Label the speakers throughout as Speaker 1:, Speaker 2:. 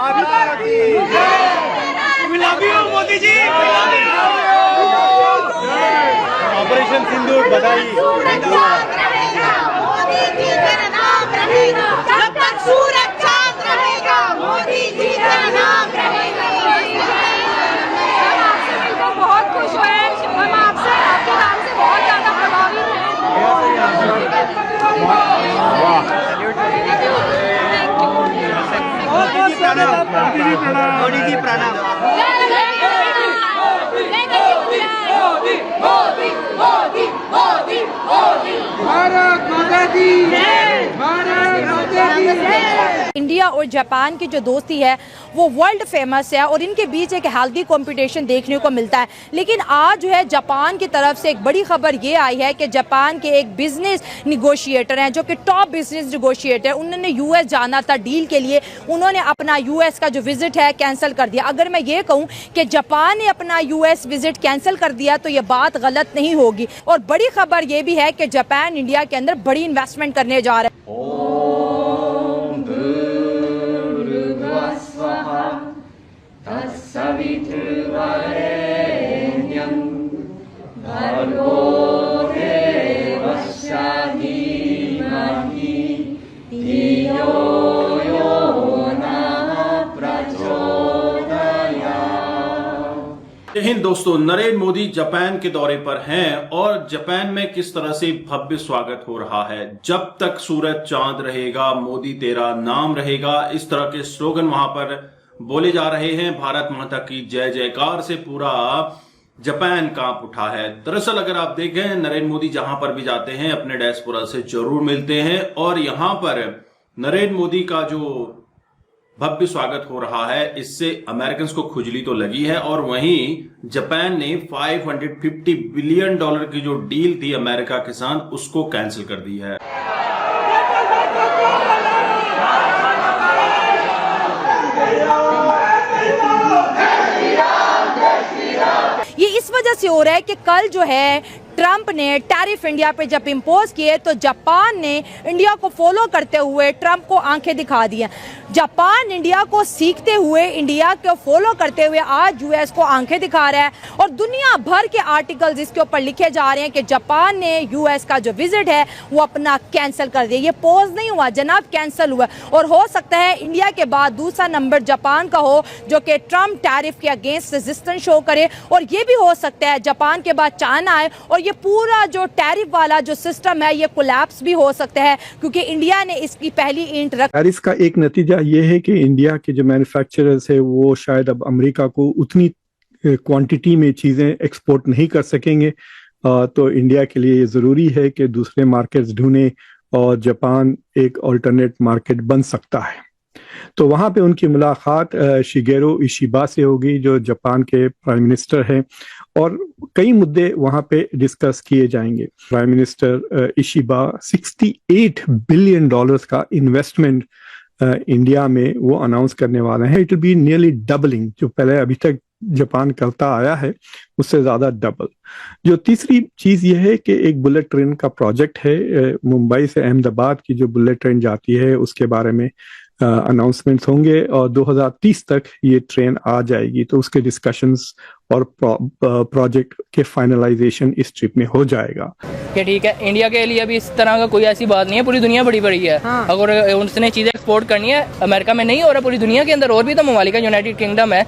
Speaker 1: माता की जय। We love you Modi ji. Operation Sindoor बधाई।
Speaker 2: मोदी जी तेरा नाम रहेगा जब तक सूरज चांद रहेगा। मोदी जी तेरा नाम रहेगा। आपसे मिलकर बहुत खुश हुए हैं। हम आपसे आपके नाम से बहुत ज्यादा प्रभावित हैं।
Speaker 1: मोदी जी प्रणाम।
Speaker 3: भारत माता की जय। भारत माता की जय।
Speaker 4: इंडिया और जापान की जो दोस्ती है वो वर्ल्ड फेमस है और इनके बीच एक हेल्दी कंपटीशन देखने को मिलता है। लेकिन आज जो है जापान की तरफ से एक बड़ी खबर ये आई है कि जापान के एक बिजनेस निगोशिएटर हैं जो कि टॉप बिजनेस निगोशिएटर, उन्होंने यूएस जाना था डील के लिए, उन्होंने अपना यूएस का जो विजिट है कैंसिल कर दिया। अगर मैं ये कहूँ कि जापान ने अपना यूएस विजिट कैंसिल कर दिया तो ये बात गलत नहीं होगी। और बड़ी खबर ये भी है कि जापान इंडिया के अंदर बड़ी इन्वेस्टमेंट करने जा रहा है।
Speaker 5: हिंद दोस्तों, नरेंद्र मोदी जापान के दौरे पर हैं और जापान में किस तरह से भव्य स्वागत हो रहा है। जब तक सूरज चांद रहेगा मोदी तेरा नाम रहेगा, इस तरह के स्लोगन वहां पर बोले जा रहे हैं। भारत माता की जय जयकार से पूरा जापान कांप उठा है। दरअसल अगर आप देखें, नरेंद्र मोदी जहां पर भी जाते हैं अपने डायस्पोरा से जरूर मिलते हैं और यहां पर नरेंद्र मोदी का जो भव्य स्वागत हो रहा है इससे अमेरिकन को खुजली तो लगी है। और वहीं जापान ने $550 बिलियन की जो डील थी अमेरिका के साथ उसको कैंसिल कर दी है।
Speaker 4: ये इस वजह से हो रहा है कि कल जो है ट्रंप ने टैरिफ इंडिया पे जब इम्पोज किए तो जापान ने इंडिया को फॉलो करते हुए ट्रंप को आंखें दिखा दी हैं। जापान इंडिया को सीखते हुए, इंडिया को फॉलो करते हुए आज यूएस को आंखें दिखा रहा है और दुनिया भर के आर्टिकल्स इसके ऊपर लिखे जा रहे हैं कि जापान ने यूएस का जो विजिट है वो अपना कैंसिल कर दिया। ये पोज नहीं हुआ जनाब, कैंसिल हुआ। और हो सकता है इंडिया के बाद दूसरा नंबर जापान का हो जो कि ट्रंप टैरिफ के अगेंस्ट रेजिस्टेंस शो करे। और ये भी हो सकता है जापान के बाद चाइना आए और ये पूरा जो टैरिफ वाला जो सिस्टम है ये कोलैप्स भी हो सकता है क्योंकि इंडिया ने इसकी पहली ईंट रख।
Speaker 6: टैरिफ का एक नतीजा ये है कि इंडिया के जो मैन्युफैक्चरर्स है वो शायद अब अमेरिका को उतनी क्वांटिटी में चीजें एक्सपोर्ट नहीं कर सकेंगे। तो इंडिया के लिए ये जरूरी है कि दूसरे मार्केट्स ढूंढे और जापान एक ऑल्टरनेट मार्केट बन सकता है। तो वहां पे उनकी मुलाकात शिगेरो इशिबा से होगी जो जापान के प्राइम मिनिस्टर हैं और कई मुद्दे वहां पे डिस्कस किए जाएंगे। प्राइम मिनिस्टर इशिबा $68 बिलियन का इन्वेस्टमेंट इंडिया में वो अनाउंस करने वाले हैं। It will be nearly doubling, जो पहले अभी तक जापान करता आया है उससे ज्यादा डबल। जो तीसरी चीज ये है कि एक बुलेट ट्रेन का प्रोजेक्ट है, मुंबई से अहमदाबाद की जो बुलेट ट्रेन जाती है उसके बारे में अनाउंसमेंट्स होंगे और 2030 तक ये ट्रेन आ जाएगी। तो उसके डिस्कशंस और प्रोजेक्ट के फाइनलाइजेशन इस ट्रिप में हो जाएगा।
Speaker 7: कि ठीक है, इंडिया के लिए अभी इस तरह का कोई ऐसी बात नहीं है, पूरी दुनिया बड़ी बड़ी है। हाँ। अगर उसने चीजें एक्सपोर्ट करनी है अमेरिका में नहीं हो रहा, पूरी दुनिया के अंदर और भी तो ममालिक है, यूनाइटेड किंगडम है,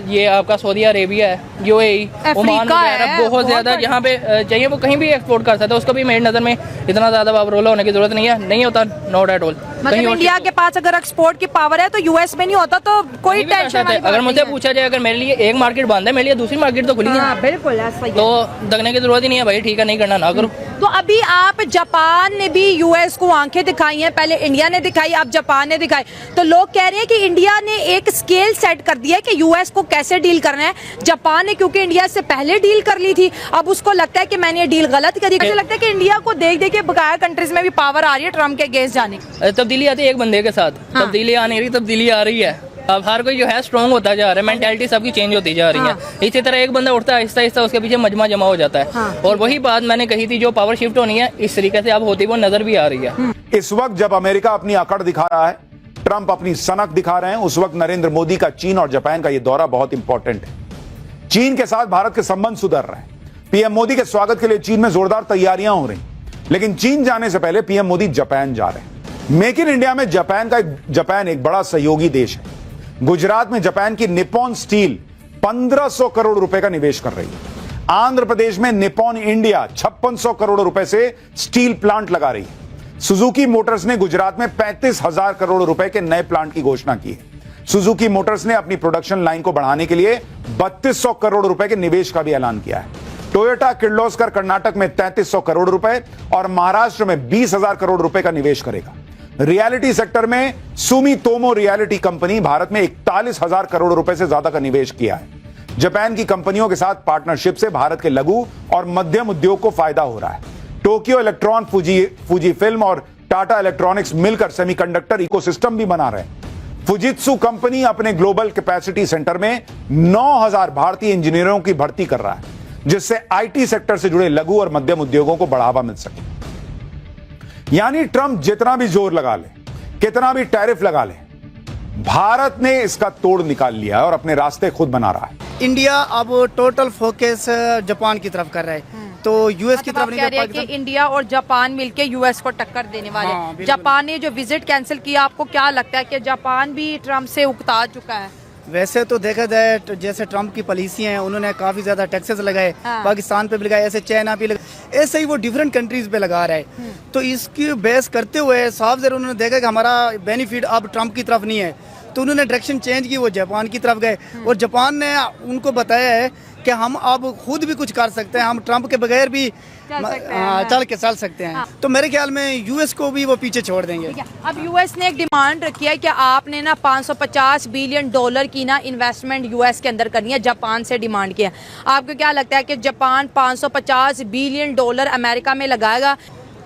Speaker 7: ये आपका सऊदी अरेबिया है, यूएई, ओमान वगैरह बहुत ज्यादा यहाँ पे चाहिए वो कहीं भी एक्सपोर्ट कर सकता है। उसको भी मेरी नजर में इतना ज्यादा पावरफुल होने की जरूरत नहीं है, नहीं होता नॉट एट ऑल।
Speaker 4: मतलब इंडिया के पास अगर एक्सपोर्ट की पावर है तो यूएस में नहीं होता तो कोई टेंशन नहीं।
Speaker 7: अगर मुझे पूछा जाए अगर मेरे लिए एक मार्केट बंद है, मेरे लिए दूसरी मार्केट तो खुली है।
Speaker 4: बिल्कुल
Speaker 7: तो दगने की जरूरत ही नहीं है भाई, ठीक है नहीं करना ना करो।
Speaker 4: तो अभी आप जापान ने भी यूएस को आंखें दिखाई हैं, पहले इंडिया ने दिखाई अब जापान ने दिखाई। तो लोग कह रहे हैं कि इंडिया ने एक स्केल सेट कर दिया है कि यूएस को कैसे डील करना है। जापान ने क्योंकि इंडिया से पहले डील कर ली थी, अब उसको लगता है कि मैंने ये डील गलत करी। मुझे लगता है कि इंडिया को देख देख के बकाया कंट्रीज में भी पावर आ रही है ट्रम्प के अगेंस्ट जाने की।
Speaker 7: तब्दीली आती है एक बंदे के साथ, तब्दीली आ नहीं रही, तब्दीली आ रही है। अब हर कोई जो है स्ट्रॉन्ग होता जा रहा है, मेंटालिटी सबकी चेंज होती जा रही है। इसी तरह एक बंदा उठता है आहिस्ता आहिस्ता उसके पीछे मजमा जमा हो जाता है। और वही बात मैंने कही थी, जो पावर शिफ्ट होनी है इस तरीके से अब होती वो नजर भी आ रही है।
Speaker 8: इस वक्त जब अमेरिका अपनी अकड़ दिखा रहा है ट्रंप अपनी सनक दिखा रहे हैं, उस वक्त नरेंद्र मोदी का चीन और जापान का यह दौरा बहुत इंपॉर्टेंट है। चीन के साथ भारत के संबंध सुधर रहे हैं। पीएम मोदी के स्वागत के लिए चीन में जोरदार तैयारियां हो रही, लेकिन चीन जाने से पहले पीएम मोदी जापान जा रहे हैं। मेक इन इंडिया में जापान एक बड़ा सहयोगी देश है। गुजरात में जापान की निप्पॉन स्टील 1500 करोड़ रुपए का निवेश कर रही है। आंध्र प्रदेश में निप्पॉन इंडिया 5600 करोड़ रुपए से स्टील प्लांट लगा रही है। सुजुकी मोटर्स ने गुजरात में 35,000 करोड़ रुपए के नए प्लांट की घोषणा की है। सुजुकी मोटर्स ने अपनी प्रोडक्शन लाइन को बढ़ाने के लिए 3200 करोड़ रुपए के निवेश का भी ऐलान किया है। टोयोटा किर्लोस्कर कर्नाटक में 3300 करोड़ रुपए और महाराष्ट्र में 20,000 करोड़ रुपए का निवेश करेगा। रियलिटी सेक्टर में सुमितोमो रियलिटी कंपनी भारत में 41,000 करोड़ रुपए से ज्यादा का निवेश किया है। जापान की कंपनियों के साथ पार्टनरशिप से भारत के लघु और मध्यम उद्योग को फायदा हो रहा है। टोक्यो इलेक्ट्रॉन, फूजी फिल्म और टाटा इलेक्ट्रॉनिक्स मिलकर सेमीकंडक्टर इकोसिस्टम भी बना रहे हैं। फुजित्सु कंपनी अपने ग्लोबल कैपेसिटी सेंटर में 9,000 भारतीय इंजीनियरों की भर्ती कर रहा है, जिससे आईटी सेक्टर से जुड़े लघु और मध्यम उद्योगों को बढ़ावा मिल सके। यानी ट्रंप जितना भी जोर लगा ले, कितना भी टैरिफ लगा ले, भारत ने इसका तोड़ निकाल लिया है और अपने रास्ते खुद बना रहा है।
Speaker 9: इंडिया अब टोटल फोकस जापान की तरफ कर रहा है, तो यूएस की तरफ नहीं।
Speaker 4: कह रहे हैं कि इंडिया और जापान मिलके यूएस को टक्कर देने वाले हैं। जापान ने जो विजिट कैंसिल किया, आपको क्या लगता है कि जापान भी ट्रंप से उकता चुका है?
Speaker 9: वैसे तो देखा जाए तो जैसे ट्रंप की पॉलिसी हैं, उन्होंने काफी ज्यादा टैक्सेस लगाए, पाकिस्तान पे भी लगाए, ऐसे चाइना पे लगाए, ऐसे ही वो डिफरेंट कंट्रीज पे लगा रहा है। तो इसकी बेस करते हुए साफ जरूर उन्होंने देखा कि हमारा बेनिफिट अब ट्रंप की तरफ नहीं है, तो उन्होंने डायरेक्शन चेंज की, वो जापान की तरफ गए और जापान ने उनको बताया है कि हम अब खुद भी कुछ कर सकते हैं, हम ट्रंप के बगैर भी चल सकते हैं। तो मेरे ख्याल में यूएस को भी वो पीछे छोड़ देंगे।
Speaker 4: अब यूएस ने एक डिमांड रखी है कि आपने ना 550 बिलियन डॉलर की ना इन्वेस्टमेंट यूएस के अंदर करनी है, जापान से डिमांड किया। आपको क्या लगता है कि जापान 550 बिलियन डॉलर अमेरिका में लगाएगा?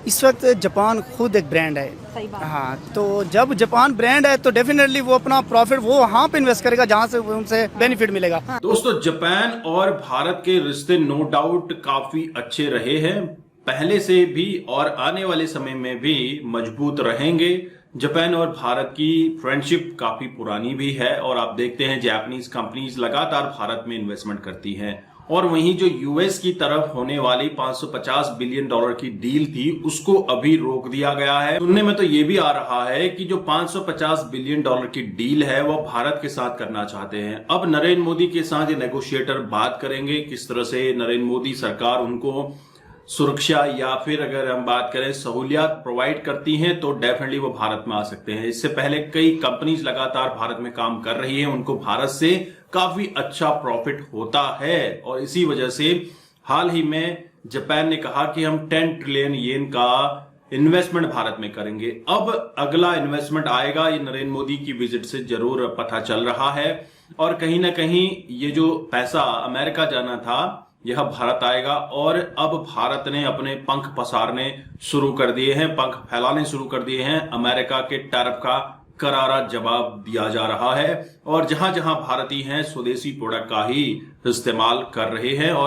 Speaker 9: इस वक्त जापान खुद एक ब्रांड है।
Speaker 4: सही बात।
Speaker 9: हाँ, तो जब जापान ब्रांड है तो डेफिनेटली वो अपना प्रॉफिट वो वहाँ पे इन्वेस्ट करेगा जहाँ से उनसे बेनिफिट मिलेगा।
Speaker 5: दोस्तों, जापान और भारत के रिश्ते नो डाउट काफी अच्छे रहे हैं पहले से भी और आने वाले समय में भी मजबूत रहेंगे। जापान और भारत की फ्रेंडशिप काफी पुरानी भी है और आप देखते हैं जापानीज कंपनीज लगातार भारत में इन्वेस्टमेंट करती हैं। और वहीं जो यूएस की तरफ होने वाली 550 बिलियन डॉलर की डील थी, उसको अभी रोक दिया गया है। सुनने में तो ये भी आ रहा है कि जो 550 बिलियन डॉलर की डील है वो भारत के साथ करना चाहते हैं। अब नरेंद्र मोदी के साथ ये नेगोशिएटर बात करेंगे किस तरह से नरेंद्र मोदी सरकार उनको सुरक्षा या फिर अगर हम बात करें सहूलियत प्रोवाइड करती हैं तो डेफिनेटली वो भारत में आ सकते हैं। इससे पहले कई कंपनीज लगातार भारत में काम कर रही हैं, उनको भारत से काफी अच्छा प्रॉफिट होता है और इसी वजह से हाल ही में जापान ने कहा कि हम 10 ट्रिलियन येन का इन्वेस्टमेंट भारत में करेंगे। अब अगला इन्वेस्टमेंट आएगा, ये नरेंद्र मोदी की विजिट से जरूर पता चल रहा है और कहीं ना कहीं ये जो पैसा अमेरिका जाना था यह भारत आएगा। और अब भारत ने अपने पंख पसारने शुरू कर दिए हैं, पंख फैलाने शुरू कर दिए हैं। अमेरिका के टैरिफ का करारा जवाब दिया जा रहा है और जहां जहां भारतीय हैं स्वदेशी प्रोडक्ट का ही इस्तेमाल कर रहे हैं और